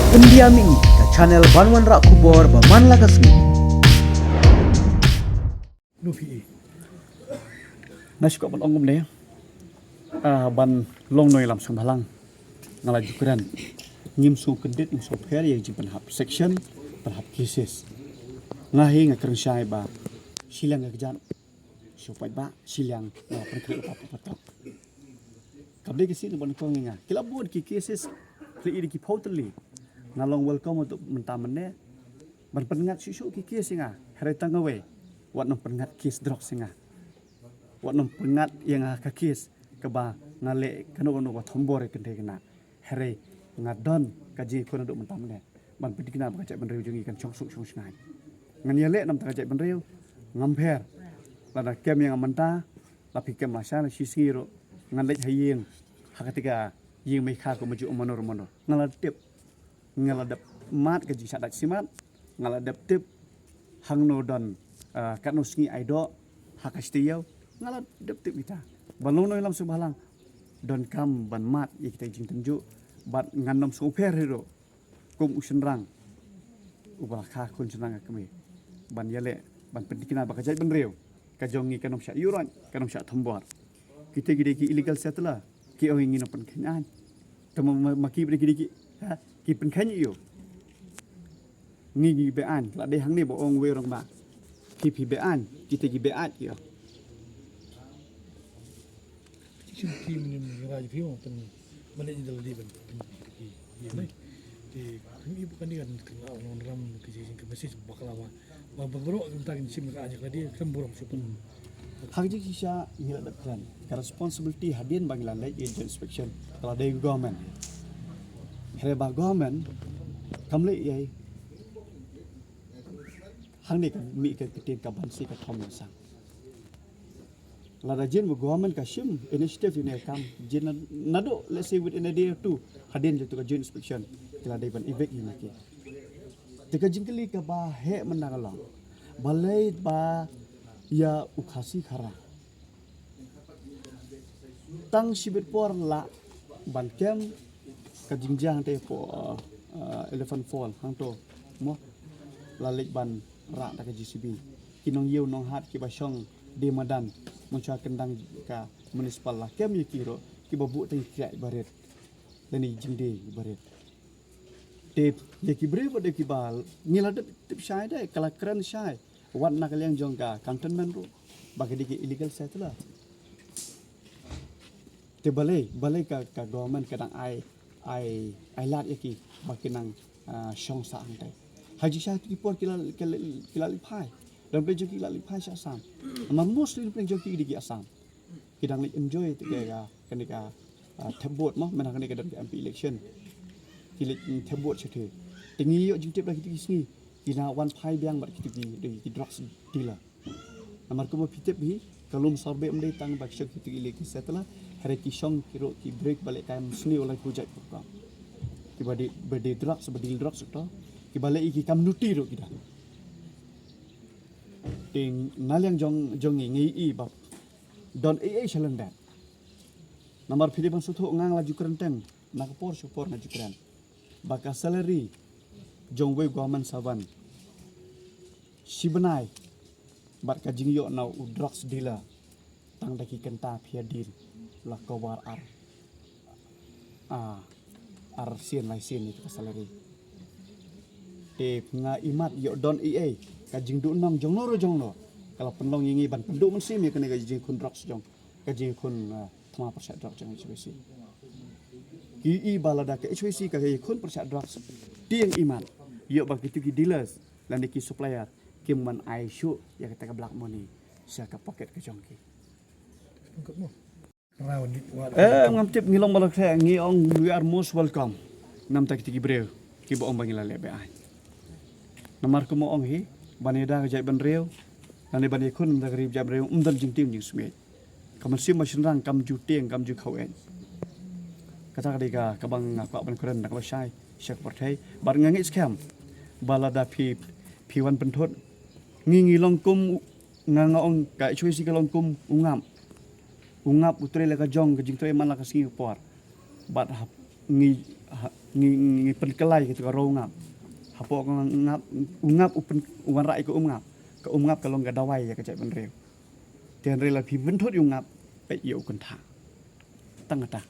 Pendiami ke channel Banwan Rak Kubor Baman Lakasmi. Nufi Nasi kau ban ongum deh, ban long noi lam sembhalang, ngalah jukuran, ngimsu kedit ngimsu fair yang jimpen hap section, perhap cases, ngahi ngakern syai ba, silang ngakjan, supaya ba silang ngah perkara apa patok. Kabel kesi ban kau ngah, kila buat ki cases, kiri ki pautli, ngalong welcome untuk mentamannya, ban pengat susu ki case ngah, hari tanggawe, wat nom pengat case drop singah. Wat nom pengat yang kakis keba ngale kanu wat hombor kende kena here ngadon kaji kono duk mentamne ban pedikna bakacak benriu jungi kan chongsuk ngai ngan yale nam takacak benriu ngamper lada kem yang amanta tapi kem masana sisiro ngale hayeng hakatika yeng mai kha ko maju manor ngaladep ngaladep mat kaji sadak simat ngaladep tip hangno don kanu sngi aido hakastiyau ngalat dep tip kita balong noi lam subhalang don kam ban mat ye kita jing tenju bat nganom super hero kum usenrang ubah kha kun senang kami ban yale ban pendikina bakajai ban reu kajongi kanom sya yuran kanom sya thambor kita gide ki illegal settler ki o ingin open kenyan temo maki bre gide ki ha ki pen kany yo ngi bean la de hang ni bo ong we rong ba ki pi bean kita gi beat yo Shinti minim raja pion pen mana ini dalam dia pen iya nih di ini bukan dia kan kenal orang ram kejadian kemesis bakal apa berberok tentang sim aja lah dia semburung super Hakji kisah hila dapkan responsibility hadian bagi lalai agent inspection kalau dari government hereba government kamle yai hang ni kan mi ke ketin ka bansi ka thom sang lada jin government ka shim initiative ini kam jin nado let's say within a day or two hadian jatu ka joint inspection kala dai ban event ini ke tika jingkeli ka ba he menangalang balai ba ya ukhasi khara tang sibit por la ban kem ka jingjang te po elephant fall hang to mo la lek ban ra ta ka GCB kinong yew nong hat ki ba shong di madan mencua kendang ka municipal lah kem ye kiro ki babu teng kiai baret dani jingde baret tip ye ki bre bode ki bal ngila tip syai dai kala keren syai wat nak yang jongka cantonment ru bagi di illegal settler te balai ka government kadang ai lat ye ki bakinang shong sa antai haji syai ki por kila lipai dan pelajari kita lipai Assam, amma mostly pelajari di Assam. Kita nak enjoy tiga kenika tebot mah, mana kenika dalam MP election. Kita tebot cete. Tinggi yo jintip lagi tinggi sini. Kita one pie biang ber kita di drugs dealer. Namar ko mapitip bi kalau sorbe mendai tang bak syok kita ilek setelah hari kisong kiro ki break balik time sini oleh project program. Kita di drugs berdil drugs itu. Kita balik iki kam nuti ro kita. Ting nalyang jong ngi i bab don shalan dat namar philipang sutho ngang laju kerenteng nakpor support laju keren baka salary jong we government saban sibenai bar ka jingyo na drugs dealer tang daki kenta phia din la kawar ar sien lai sien itu salary te nga imat yo don kajing du nong jong no kalau penlong yingi ban penduk mensim ya kena kajing kun drugs jong kajing kun thama persa drugs jong HWC ki balada ke HWC kajing kun persa drugs tiang iman yo bagi tu ki dealers lan ki supplier kim man ai shu ya kata black money sia ka pocket ke jong ki pengkep mo rawan di ngamtip ngilong balak saya ngiong we are most welcome nam tak ki breu ki bo ong bangila lebe ai namar ko mo ong hi baneda jai ban reu nani ban ikun da garib jam reu umdal jing tim jing smet kaman sim masin rang kam ju tieng kam ju khawen kata kadika kabang kwa ban keren nak basai syak porthai bar ngangi scam balada pi wan penthot ngi long kum nganga ong ka chui si long kum ungap utre la ka jong ka jing tre man la ka singapore bat ngi ngi pen kelai gitu ka ngap hapo ngap upen uwan rai ko ngap kalau nggak dawai ya kecek ben rew tian rela pi ben thot ngap pe yo kun tha tang ta